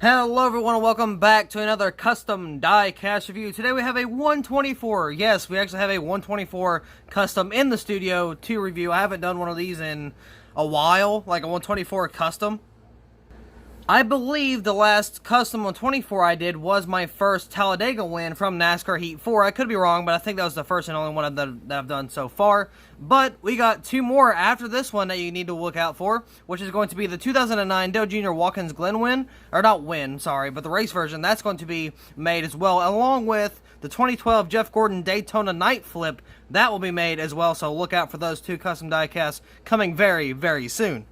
Hello everyone and welcome back to another custom die-cast review. Today we have a 124. Yes, we actually have a 124 custom in the studio to review. I haven't done one of these in a while, like a 124 custom. I believe the last custom 124 I did was my first Talladega win from NASCAR Heat 4. I could be wrong, but I think that was the first and only one that I've done so far. But we got two more after this one that you need to look out for, which is going to be the 2009 Dale Jr. Watkins Glen win, or not win, sorry, but the race version. That's going to be made as well, along with the 2012 Jeff Gordon Daytona Night Flip. That will be made as well, so look out for those two custom die-casts coming very, very soon.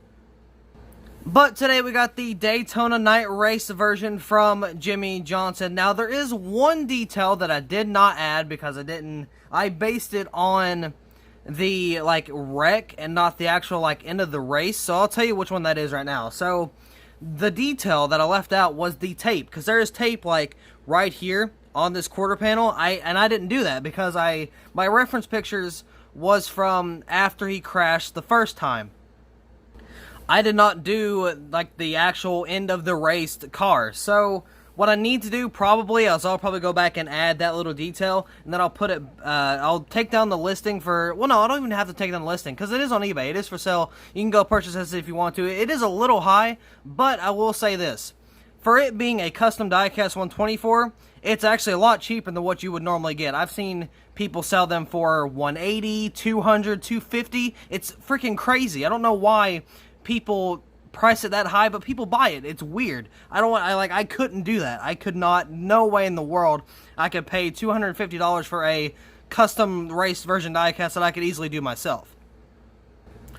But today we got the Daytona Night Race version from Jimmie Johnson. Now there is one detail that I did not add because I based it on the wreck and not the actual end of the race. So I'll tell you which one that is right now. So the detail that I left out was the tape, because there is tape right here on this quarter panel. I didn't do that because my reference pictures was from after he crashed the first time. I did not do the actual end of the raced car. So what I need to do probably is I'll probably go back and add that little detail, and then I'll put it, I'll take down the listing for, well no, I don't even have to take down the listing because it is on eBay. It is for sale. You can go purchase this if you want to. It is a little high, but I will say this. For it being a custom diecast 124, it's actually a lot cheaper than what you would normally get. I've seen people sell them for $180, $200, $250. It's freaking crazy. I don't know why people price it that high, but people buy it. It's weird. I couldn't do that. I could not, no way in the world I could pay $250 for a custom race version diecast that I could easily do myself.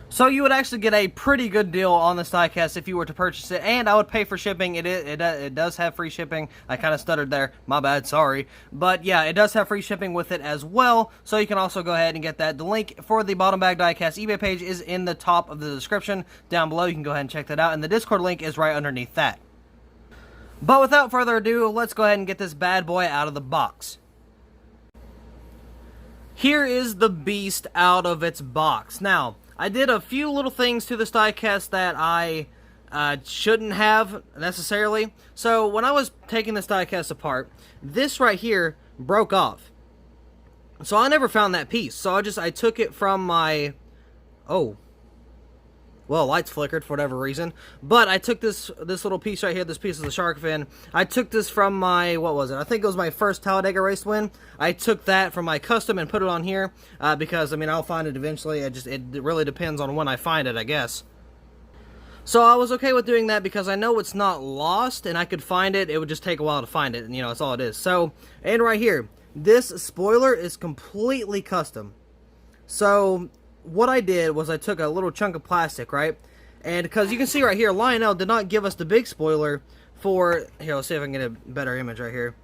So you would actually get a pretty good deal on this diecast if you were to purchase it, and I would pay for shipping. It does have free shipping. I kind of stuttered there. My bad, sorry. But yeah, it does have free shipping with it as well, so you can also go ahead and get that. The link for the Bottom Bag Diecast eBay page is in the top of the description down below. You can go ahead and check that out, and the Discord link is right underneath that. But without further ado, let's go ahead and get this bad boy out of the box. Here is the beast out of its box. Now, I did a few little things to this diecast that I shouldn't have necessarily. So when I was taking this diecast apart, this right here broke off. So I never found that piece. So I took it from my, well, lights flickered for whatever reason. But I took this little piece right here, this piece of the shark fin. I took this from my, what was it? I think it was my first Talladega race win. I took that from my custom and put it on here because, I mean, I'll find it eventually. It really depends on when I find it, I guess. So I was okay with doing that because I know it's not lost and I could find it. It would just take a while to find it, and, you know, that's all it is. So, and right here, this spoiler is completely custom. So what I did was I took a little chunk of plastic, right? And because you can see right here, Lionel did not give us the big spoiler for, here, let's see if I can get a better image right here.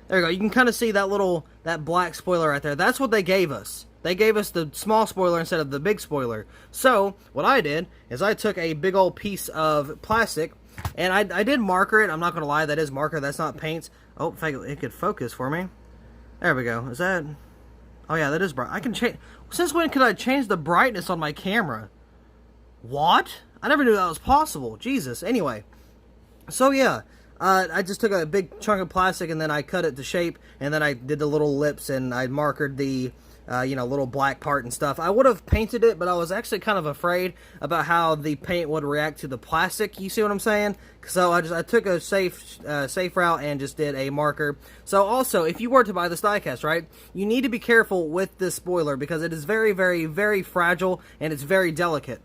There we go. You can kind of see that black spoiler right there. That's what they gave us. They gave us the small spoiler instead of the big spoiler. So what I did is I took a big old piece of plastic, and I did marker it. I'm not going to lie, that is marker. That's not paint. Oh, in fact, it could focus for me. There we go. Is that... Oh yeah, that is bright. I can change... Since when could I change the brightness on my camera? What? I never knew that was possible. Jesus. Anyway. So yeah. I just took a big chunk of plastic and then I cut it to shape. And then I did the little lips and I markered the... little black part and stuff. I would have painted it, but I was actually kind of afraid about how the paint would react to the plastic. You see what I'm saying? So I took a safe route and just did a marker. So also, if you were to buy this diecast, right, you need to be careful with this spoiler because it is very, very, very fragile and it's very delicate.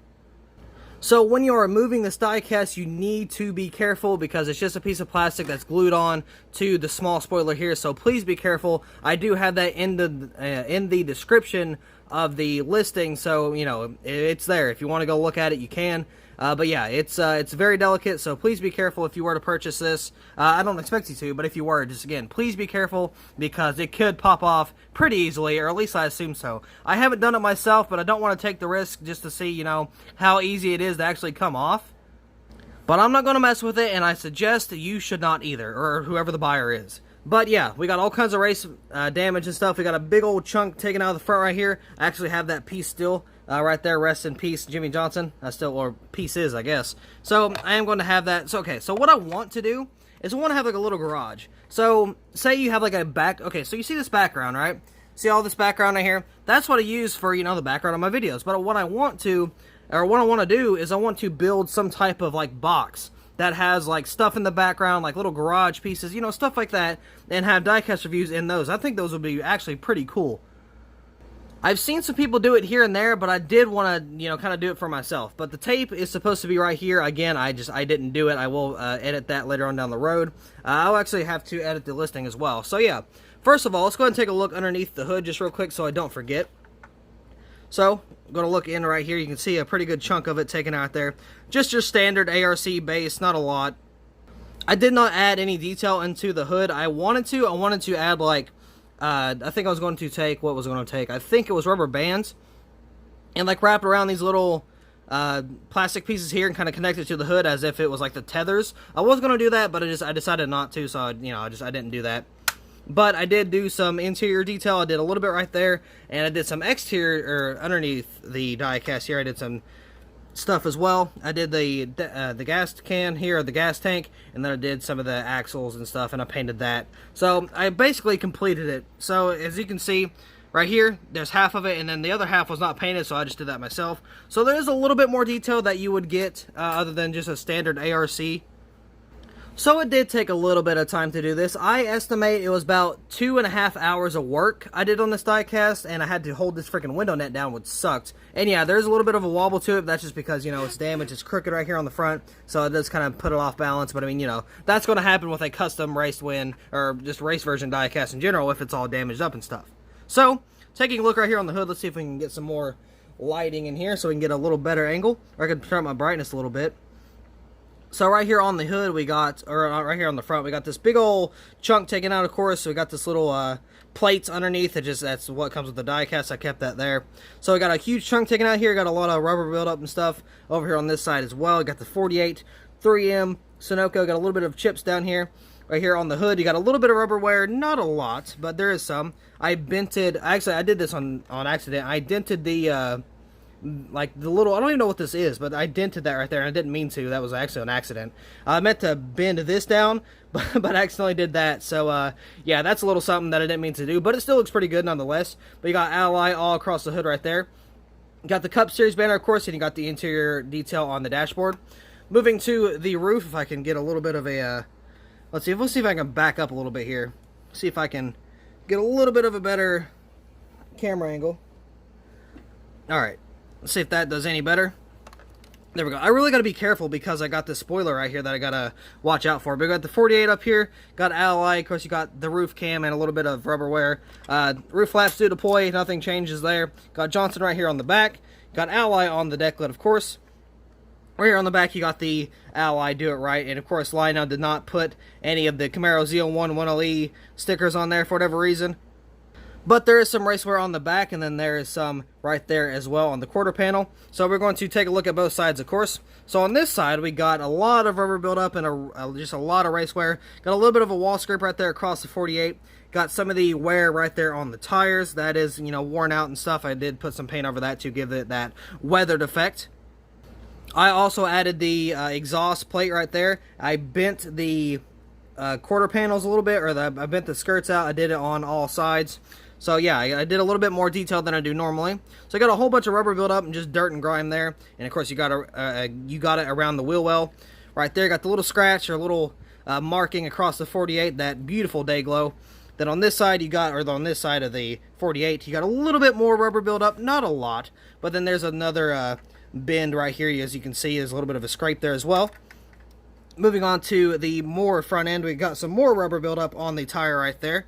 So when you're removing this diecast, you need to be careful because it's just a piece of plastic that's glued on to the small spoiler here. So please be careful. I do have that in the description of the listing, so you know it's there. If you want to go look at it, you can. But yeah, it's very delicate, so please be careful if you were to purchase this. I don't expect you to, but if you were, just again, please be careful because it could pop off pretty easily, or at least I assume so. I haven't done it myself, but I don't want to take the risk just to see, you know, how easy it is to actually come off. But I'm not going to mess with it, and I suggest that you should not either, or whoever the buyer is. But yeah, we got all kinds of race damage and stuff. We got a big old chunk taken out of the front right here. I actually have that piece still right there. Rest in peace, Jimmie Johnson. Or pieces, I guess. So I am going to have that. So okay, so what I want to do is I want to have like a little garage. So say you have like a back, okay, so you see this background, right? See all this background right here? That's what I use for, you know, the background of my videos. But what I want to do is I want to build some type of like box that has like stuff in the background, like little garage pieces, you know, stuff like that, and have diecast reviews in those. I think those would be actually pretty cool. I've seen some people do it here and there, but I did want to, you know, kind of do it for myself. But the tape is supposed to be right here. Again, I didn't do it. I will edit that later on down the road. I'll actually have to edit the listing as well. So yeah, first of all, let's go ahead and take a look underneath the hood just real quick so I don't forget. So, I'm going to look in right here. You can see a pretty good chunk of it taken out there. Just your standard ARC base, not a lot. I did not add any detail into the hood. I wanted to add like, I think I was going to take, what was I going to take? I think it was rubber bands. And like wrap around these little plastic pieces here and kind of connect it to the hood as if it was like the tethers. I was going to do that, but I decided not to, so I didn't do that. But I did do some interior detail. I did a little bit right there, and I did some exterior, or underneath the die cast here. I did some stuff as well. I did the gas can here, or the gas tank, and then I did some of the axles and stuff, and I painted that. So I basically completed it. So as you can see, right here, there's half of it, and then the other half was not painted, so I just did that myself. So there is a little bit more detail that you would get other than just a standard ARC. So it did take a little bit of time to do this. I estimate it was about 2.5 hours of work I did on this diecast, and I had to hold this freaking window net down, which sucked. And yeah, there's a little bit of a wobble to it. That's just because, you know, it's damaged. It's crooked right here on the front, so it does kind of put it off balance. But I mean, you know, that's going to happen with a custom race win, or just race version diecast in general, if it's all damaged up and stuff. So, taking a look right here on the hood, let's see if we can get some more lighting in here so we can get a little better angle. Or I can turn up my brightness a little bit. So right here on the hood we got, or right here on the front, we got this big old chunk taken out, of course. So we got this little plates underneath. That's what comes with the diecast. I kept that there. So we got a huge chunk taken out here. Got a lot of rubber buildup and stuff over here on this side as well. We got the 48 3M Sunoco. Got a little bit of chips down here. Right here on the hood, you got a little bit of rubber wear. Not a lot, but there is some. I dented. Actually, I did this on accident. I dented the like the little, I don't even know what this is, but I dented that right there, and I didn't mean to. That was actually an accident. I meant to bend this down, but I accidentally did that. So yeah, that's a little something that I didn't mean to do, but it still looks pretty good nonetheless. But you got Ally all across the hood right there. You got the Cup Series banner, of course, and you got the interior detail on the dashboard. Moving to the roof, if I can get a little bit of a we'll see if I can back up a little bit here. See if I can get a little bit of a better camera angle. Alright. Let's see if that does any better. There we go. I really got to be careful because I got this spoiler right here that I got to watch out for. But we got the 48 up here. Got Ally. Of course, you got the roof cam and a little bit of rubber wear. Roof flaps do deploy. Nothing changes there. Got Johnson right here on the back. Got Ally on the deck lid, of course. Right here on the back, you got the Ally Do It Right. And, of course, Lionel did not put any of the Camaro ZL1 1LE stickers on there for whatever reason. But there is some race wear on the back, and then there is some right there as well on the quarter panel. So we're going to take a look at both sides, of course. So on this side, we got a lot of rubber buildup and just a lot of race wear. Got a little bit of a wall scrape right there across the 48. Got some of the wear right there on the tires. That is, you know, worn out and stuff. I did put some paint over that to give it that weathered effect. I also added the exhaust plate right there. I bent the quarter panels a little bit, or I bent the skirts out. I did it on all sides. So yeah, I did a little bit more detail than I do normally. So I got a whole bunch of rubber buildup and just dirt and grime there. And of course you got it around the wheel well. Right there, got the little scratch or little marking across the 48, that beautiful day glow. Then on this side you got, or on this side of the 48, you got a little bit more rubber buildup, not a lot. But then there's another bend right here, as you can see, there's a little bit of a scrape there as well. Moving on to the more front end, we got some more rubber buildup on the tire right there.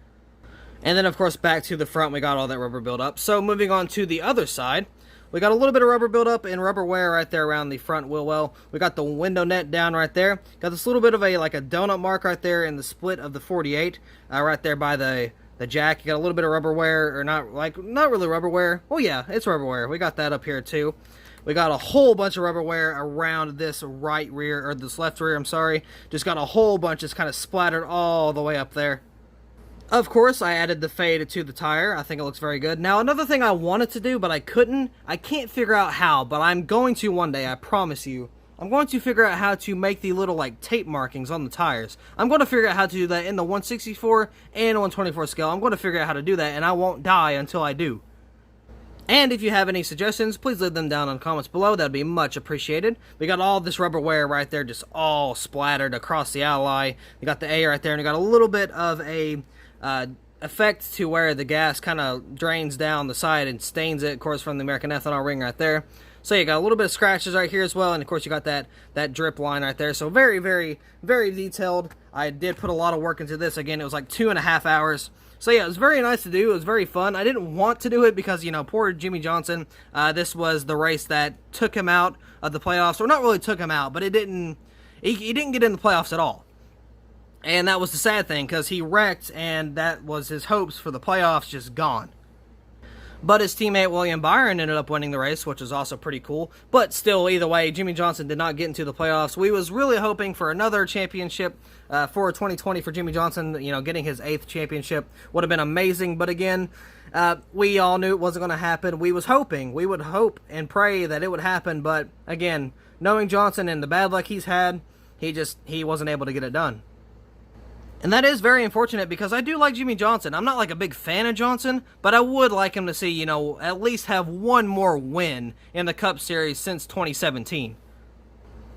And then, of course, back to the front, we got all that rubber buildup. So, moving on to the other side, we got a little bit of rubber buildup and rubber wear right there around the front wheel well. We got the window net down right there. Got this little bit of like a donut mark right there in the split of the 48, right there by the jack. You got a little bit of rubber wear, or not really rubber wear. Oh yeah, it's rubber wear. We got that up here too. We got a whole bunch of rubber wear around this right rear, or this left rear, I'm sorry. Just got a whole bunch just kind of splattered all the way up there. Of course, I added the fade to the tire. I think it looks very good. Now, another thing I wanted to do, but I couldn't. I can't figure out how, but I'm going to one day, I promise you. I'm going to figure out how to make the little like tape markings on the tires. I'm going to figure out how to do that in the 164 and 124 scale. I'm going to figure out how to do that, and I won't die until I do. And if you have any suggestions, please leave them down in the comments below. That'd be much appreciated. We got all this rubber wear right there just all splattered across the alloy. You got the A right there, and you got a little bit of a effect to where the gas kind of drains down the side and stains it, of course, from the American ethanol ring right there. So you got a little bit of scratches right here as well, and of course you got that drip line right there. So very, very, very detailed. I did put a lot of work into this. Again, it was like 2.5 hours. So yeah, it was very nice to do. It was very fun. I didn't want to do it because, you know, poor Jimmie Johnson, this was the race that took him out of the playoffs. Or not really took him out, but he didn't get in the playoffs at all. And that was the sad thing, because he wrecked, and that was his hopes for the playoffs just gone. But his teammate William Byron ended up winning the race, which was also pretty cool. But still, either way, Jimmie Johnson did not get into the playoffs. We was really hoping for another championship for 2020 for Jimmie Johnson. You know, getting his 8th championship would have been amazing. But again, we all knew it wasn't going to happen. We was hoping. We would hope and pray that it would happen. But again, knowing Johnson and the bad luck he's had, he wasn't able to get it done. And that is very unfortunate, because I do like Jimmie Johnson. I'm not like a big fan of Johnson, but I would like him to see, you know, at least have one more win in the Cup Series since 2017.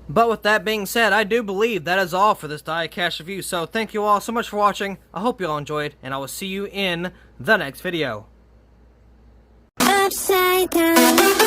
But with that being said, I do believe that is all for this Diecast review. So thank you all so much for watching. I hope you all enjoyed, and I will see you in the next video. Upside down.